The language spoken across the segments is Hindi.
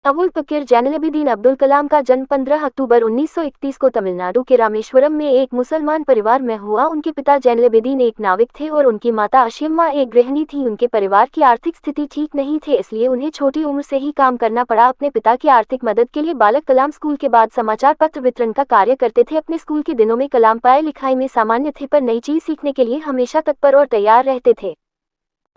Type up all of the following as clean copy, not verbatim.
अबुल पकीर जैनुलैब्दीन अब्दुल कलाम का जन्म 15 अक्टूबर 1931 को तमिलनाडु के रामेश्वरम में एक मुसलमान परिवार में हुआ। उनके पिता जैनुलैब्दीन एक नाविक थे और उनकी माता अशिम्मा एक गृहिणी थी। उनके परिवार की आर्थिक स्थिति ठीक नहीं थे, इसलिए उन्हें छोटी उम्र से ही काम करना पड़ा। अपने पिता की आर्थिक मदद के लिए बालक कलाम स्कूल के बाद समाचार पत्र वितरण का कार्य करते थे। अपने स्कूल के दिनों में कलाम पढ़ाई लिखाई में सामान्य थे, पर नई चीज सीखने के लिए हमेशा तत्पर और तैयार रहते थे।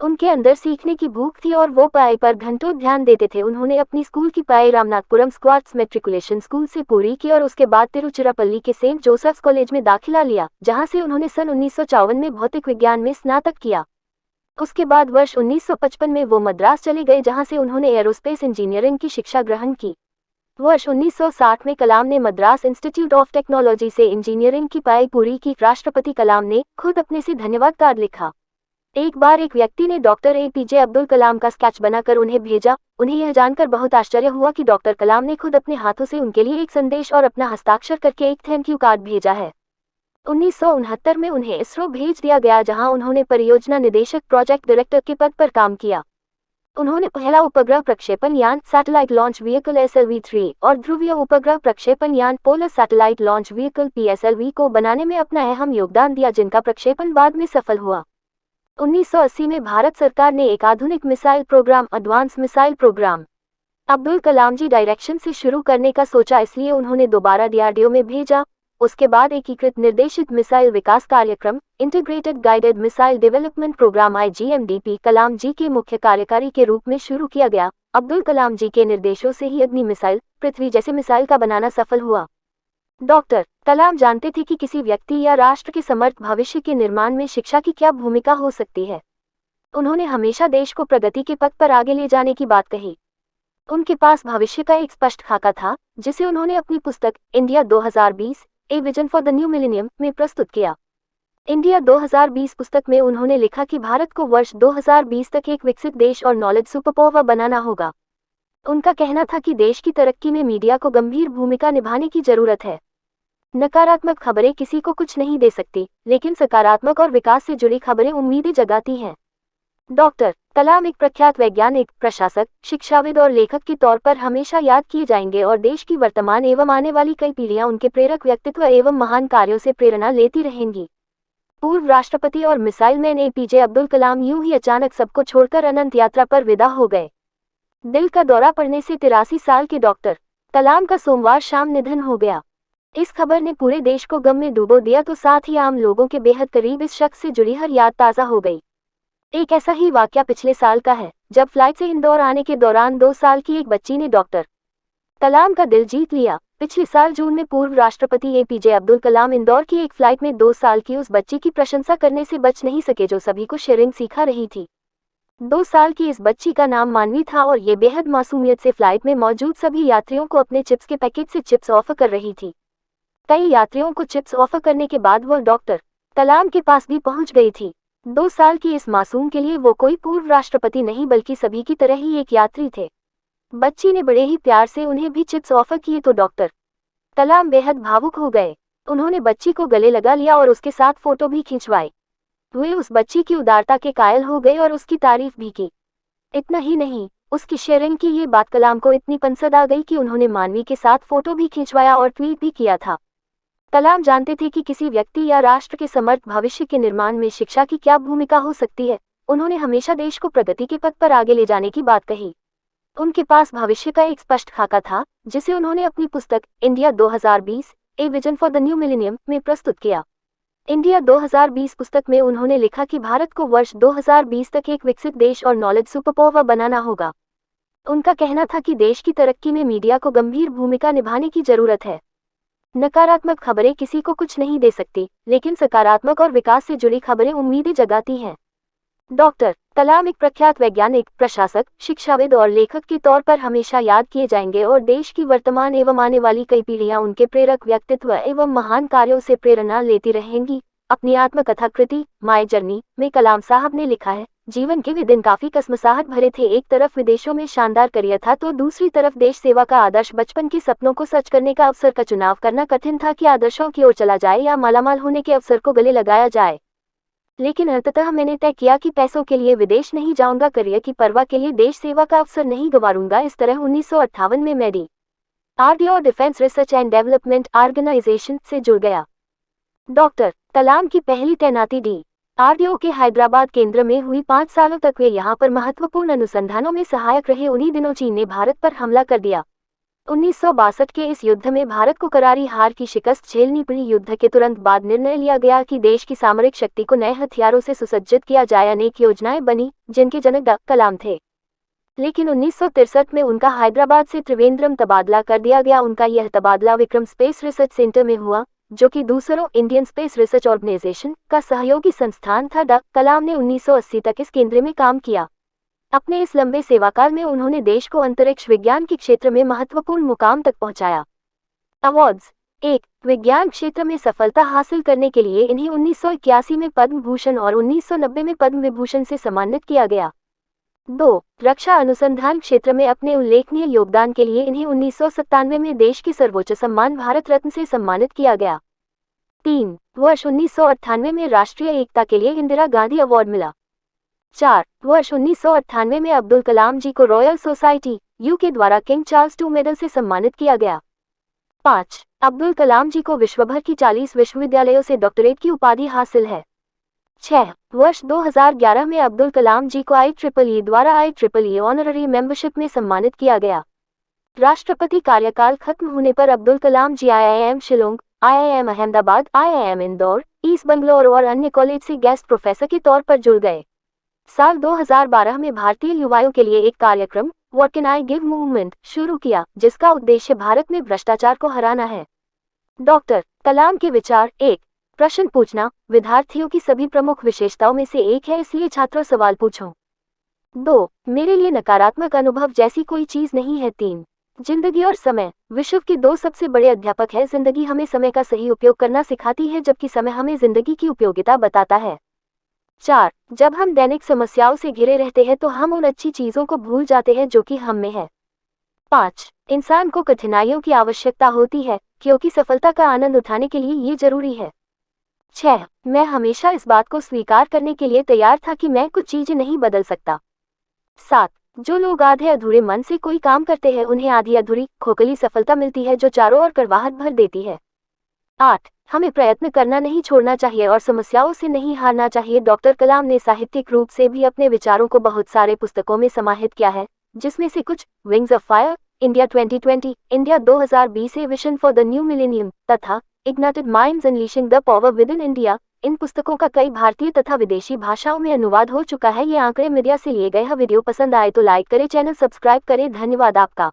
उनके अंदर सीखने की भूख थी और वो पढ़ाई पर घंटों ध्यान देते थे। उन्होंने अपनी स्कूल की पढ़ाई रामनाथपुरम स्क्वाड्स मैट्रिकुलेशन स्कूल से पूरी की और उसके बाद तिरुचिरापल्ली के सेंट जोसेफ्स कॉलेज में दाखिला लिया, जहां से उन्होंने सन 1954 में भौतिक विज्ञान में स्नातक किया। उसके बाद वर्ष 1955 में वो मद्रास चले गए, जहां से उन्होंने एरोस्पेस इंजीनियरिंग की शिक्षा ग्रहण की। वर्ष 1960 में कलाम ने मद्रास इंस्टीट्यूट ऑफ टेक्नोलॉजी से इंजीनियरिंग की पढ़ाई पूरी की। राष्ट्रपति कलाम ने खुद अपने से धन्यवाद कार्ड लिखा। एक बार एक व्यक्ति ने डॉक्टर एपीजे अब्दुल कलाम का स्केच बनाकर उन्हें भेजा। उन्हें यह जानकर बहुत आश्चर्य हुआ कि डॉक्टर कलाम ने खुद अपने हाथों से उनके लिए एक संदेश और अपना हस्ताक्षर करके एक थैंक यू कार्ड भेजा है। 1969 में उन्हें इसरो भेज दिया गया, जहां उन्होंने परियोजना निदेशक प्रोजेक्ट डायरेक्टर के पद पर काम किया। उन्होंने पहला उपग्रह प्रक्षेपण यान सैटेलाइट लॉन्च व्हीकल SLV-3 और ध्रुवीय उपग्रह प्रक्षेपण यान polar satellite launch vehicle PSLV को बनाने में अपना अहम योगदान दिया, जिनका प्रक्षेपण बाद में सफल हुआ। 1980 में भारत सरकार ने एक आधुनिक missile programme advance missile programme Abdul Kalam ji direction से शुरू करने का सोचा, इसलिए उन्होंने दोबारा DRDO में भेजा। उसके बाद एकीकृत निर्देशित मिसाइल विकास कार्यक्रम integrated guided missile development programme IGMDP Kalam ji के मुख्य कार्यकारी के रूप में शुरू किया गया। अब्दुल कलाम जी के निर्देशों से ही अग्नि मिसाइल, पृथ्वी जैसे मिसाइल का बनाना सफल हुआ। डॉक्टर कलाम जानते थे कि किसी व्यक्ति या राष्ट्र के समर्थ भविष्य के निर्माण में शिक्षा की क्या भूमिका हो सकती है। उन्होंने हमेशा देश को प्रगति के पथ पर आगे ले जाने की बात कही। उनके पास भविष्य का एक स्पष्ट खाका था, जिसे उन्होंने अपनी पुस्तक India 2020 a vision for the new millennium में प्रस्तुत किया। इंडिया 2020 पुस्तक में उन्होंने लिखा कि भारत को वर्ष 2020 तक एक विकसित देश और नॉलेज सुपरपावर बनाना होगा। उनका कहना था कि देश की तरक्की में मीडिया को गंभीर भूमिका निभाने की जरूरत है। नकारात्मक खबरें किसी को कुछ नहीं दे सकती, लेकिन सकारात्मक और विकास से जुड़ी खबरें उम्मीदें जगाती हैं। डॉक्टर कलाम एक प्रख्यात वैज्ञानिक, प्रशासक, शिक्षाविद और लेखक के तौर पर हमेशा याद किए जाएंगे और देश की वर्तमान एवं आने वाली कई पीढ़ियां उनके प्रेरक व्यक्तित्व एवं महान कार्यों से प्रेरणा लेती रहेंगी। पूर्व राष्ट्रपति और missile man APJ Abdul Kalam यूं ही अचानक सबको छोड़कर अनंत यात्रा पर विदा हो गए। दिल का दौरा पड़ने से 83 साल के डॉक्टर कलाम का सोमवार शाम निधन हो गया। इस खबर ने पूरे देश को गम में डुबो दिया, तो साथ ही आम लोगों के बेहद करीब इस शख्स से जुड़ी हर याद ताज़ा हो गई। एक ऐसा ही वाकया पिछले साल का है, जब फ्लाइट से इंदौर आने के दौरान 2 साल की एक बच्ची ने डॉक्टर कलाम का दिल जीत लिया। पिछले साल जून में पूर्व राष्ट्रपति एपीजे अब्दुल कलाम इंदौर की एक फ्लाइट में 2 साल की उस बच्ची की प्रशंसा करने से बच नहीं सके, जो सभी को शेयरिंग सिखा रही थी। 2 साल की इस बच्ची का नाम मानवी था और ये बेहद मासूमियत से फ्लाइट में मौजूद सभी यात्रियों को अपने चिप्स के पैकेट से चिप्स ऑफर कर रही थी। कई यात्रियों को चिप्स ऑफर करने के बाद वो डॉक्टर कलाम के पास भी पहुंच गई थी। 2 साल की इस मासूम के लिए वो कोई पूर्व राष्ट्रपति नहीं, बल्कि सभी की तरह ही एक यात्री थे। बच्ची ने बड़े ही प्यार से उन्हें भी चिप्स ऑफर किए तो डॉक्टर कलाम बेहद भावुक हो गए। उन्होंने बच्ची को गले लगा लिया और उसके साथ फोटो भी खिंचवाई। वे उस बच्ची की उदारता के कायल हो गए और उसकी तारीफ भी की। इतना ही नहीं, उसकी शेयरिंग की ये बात कलाम को इतनी पसंद आ गई कि उन्होंने मानवी के साथ फोटो भी खिंचवाया और ट्वीट भी किया था। कलाम जानते थे कि किसी व्यक्ति या राष्ट्र के समर्थ भविष्य के निर्माण में शिक्षा की क्या भूमिका हो सकती है। उन्होंने हमेशा देश को प्रगति के पथ पर आगे ले जाने की बात कही। उनके पास भविष्य का एक स्पष्ट खाका था, जिसे उन्होंने अपनी पुस्तक India 2020 a vision for the new millennium में प्रस्तुत किया। इंडिया 2020 पुस्तक में उन्होंने लिखा कि भारत को वर्ष 2020 तक एक विकसित देश और नॉलेज सुपरपावर बनाना होगा। उनका कहना था कि देश की तरक्की में मीडिया को गंभीर भूमिका निभाने की जरूरत है। नकारात्मक खबरें किसी को कुछ नहीं दे सकती, लेकिन सकारात्मक और विकास से जुड़ी खबरें उम्मीदें जगाती हैं। डॉक्टर कलाम एक प्रख्यात वैज्ञानिक, प्रशासक, शिक्षाविद और लेखक के तौर पर हमेशा याद किए जाएंगे और देश की वर्तमान एवं आने वाली कई पीढ़ियां उनके प्रेरक व्यक्तित्व एवं महान कार्यों से प्रेरणा लेती रहेंगी। अपनी आत्मकथा कृति माय जर्नी में कलाम साहब ने लिखा है, जीवन के वे दिन काफी कसमसाहट भरे थे। एक तरफ विदेशों में शानदार करियर था, तो दूसरी तरफ देश सेवा का आदर्श, बचपन के सपनों को सच करने का अवसर का चुनाव करना कठिन था कि आदर्शों की ओर चला जाए या मालामाल होने के अवसर को गले लगाया जाए। लेकिन अंततः मैंने तय किया कि पैसों के लिए विदेश नहीं जाऊंगा, करियर की परवाह के लिए देश सेवा का अवसर नहीं गंवारूंगा। इस तरह 1958 में मैं DRDO defence research and development organisation से जुड़ गया। डॉक्टर कलाम की पहली तैनाती DRDO के हैदराबाद केंद्र में हुई। 5 सालों तक वे यहाँ पर महत्वपूर्ण अनुसंधानों में सहायक रहे। उन्हीं दिनों चीन ने भारत पर हमला कर दिया। 1962 के इस युद्ध में भारत को करारी हार की शिकस्त झेलनी पड़ी। युद्ध के तुरंत बाद निर्णय लिया गया कि देश की सामरिक शक्ति को नए हथियारों से सुसज्जित किया जाए। अनेक योजनाएं बनी जिनके जनक डॉ कलाम थे, लेकिन 1963 में उनका हैदराबाद से त्रिवेंद्रम तबादला कर दिया गया। उनका यह तबादला विक्रम स्पेस रिसर्च सेंटर में हुआ, जो कि दूसरों इंडियन स्पेस रिसर्च ऑर्गेनाइजेशन का सहयोगी संस्थान था। डॉ कलाम ने 1980 तक इस केंद्र में काम किया। अपने इस लंबे सेवाकाल में उन्होंने देश को अंतरिक्ष विज्ञान के क्षेत्र में महत्वपूर्ण मुकाम तक पहुंचाया। अवार्ड्स। 1. विज्ञान क्षेत्र में सफलता हासिल करने के लिए इन्हें 1981 में पद्म भूषण और 1990 में पद्म विभूषण से सम्मानित किया गया। 2. रक्षा अनुसंधान क्षेत्र में अपने उल्लेखनीय योगदान के लिए इन्हें 1997 में देश के सर्वोच्च सम्मान भारत रत्न से सम्मानित किया गया। 3. वर्ष 1998 में राष्ट्रीय एकता के लिए इंदिरा गांधी अवार्ड मिला। 4. वर्ष 1998 में अब्दुल कलाम जी को रॉयल सोसाइटी UK द्वारा किंग चार्ल्स II मेडल से सम्मानित किया गया। 5. अब्दुल कलाम जी को विश्वभर की 40 विश्वविद्यालयों से डॉक्टरेट की उपाधि हासिल है। 6. वर्ष 2011 में अब्दुल कलाम जी को IEEE द्वारा IEEE ऑनररी मेंबरशिप में सम्मानित किया गया। राष्ट्रपति कार्यकाल खत्म होने पर अब्दुल कलाम जी IIM Shillong, IIM Ahmedabad, IIM Indore, east Bangalore और अन्य कॉलेज से गेस्ट प्रोफेसर के तौर पर जुड़ गए। साल 2012 में भारतीय युवाओं के लिए एक कार्यक्रम what can I give movement शुरू किया, जिसका उद्देश्य भारत में भ्रष्टाचार को हराना है। डॉक्टर कलाम के विचार। 1. प्रश्न पूछना विद्यार्थियों की सभी प्रमुख विशेषताओं में से एक है, इसलिए छात्रों सवाल पूछो। 2. मेरे लिए नकारात्मक अनुभव जैसी कोई चीज नहीं है। 3. जिंदगी और समय विश्व के 2 सबसे बड़े अध्यापक हैं। जिंदगी हमें समय का सही उपयोग करना सिखाती है, जबकि समय हमें जिंदगी की उपयोगिता बताता है। 4. जब हम दैनिक समस्याओं से घिरे रहते हैं तो हम उन अच्छी चीजों को भूल जाते हैं जो कि हम में है। 5. इंसान को कठिनाइयों की आवश्यकता होती है, क्योंकि सफलता का आनंद उठाने के लिए ये जरूरी है। 6. मैं हमेशा इस बात को स्वीकार करने के लिए तैयार था कि मैं कुछ चीजें नहीं बदल सकता। 7. जो लोग आधे अधूरे मन से कोई काम करते हैं उन्हें आधी अधूरी खोखली सफलता मिलती है, जो चारों ओर कड़वाहट भर देती है। 8. हमें प्रयत्न करना नहीं छोड़ना चाहिए और समस्याओं से नहीं हारना चाहिए। डॉक्टर कलाम ने साहित्यिक रूप से भी अपने विचारों को बहुत सारे पुस्तकों में समाहित किया है, जिसमें से कुछ wings of fire, India 2020, India 2020, a vision for the new millennium तथा ignited minds unleashing the power within India. इन पुस्तकों का कई भारतीय तथा विदेशी भाषाओं में अनुवाद हो चुका है। ये आंकड़े मीडिया से लिए गए हैं। वीडियो पसंद आए तो लाइक करें, चैनल सब्सक्राइब करें। धन्यवाद आपका।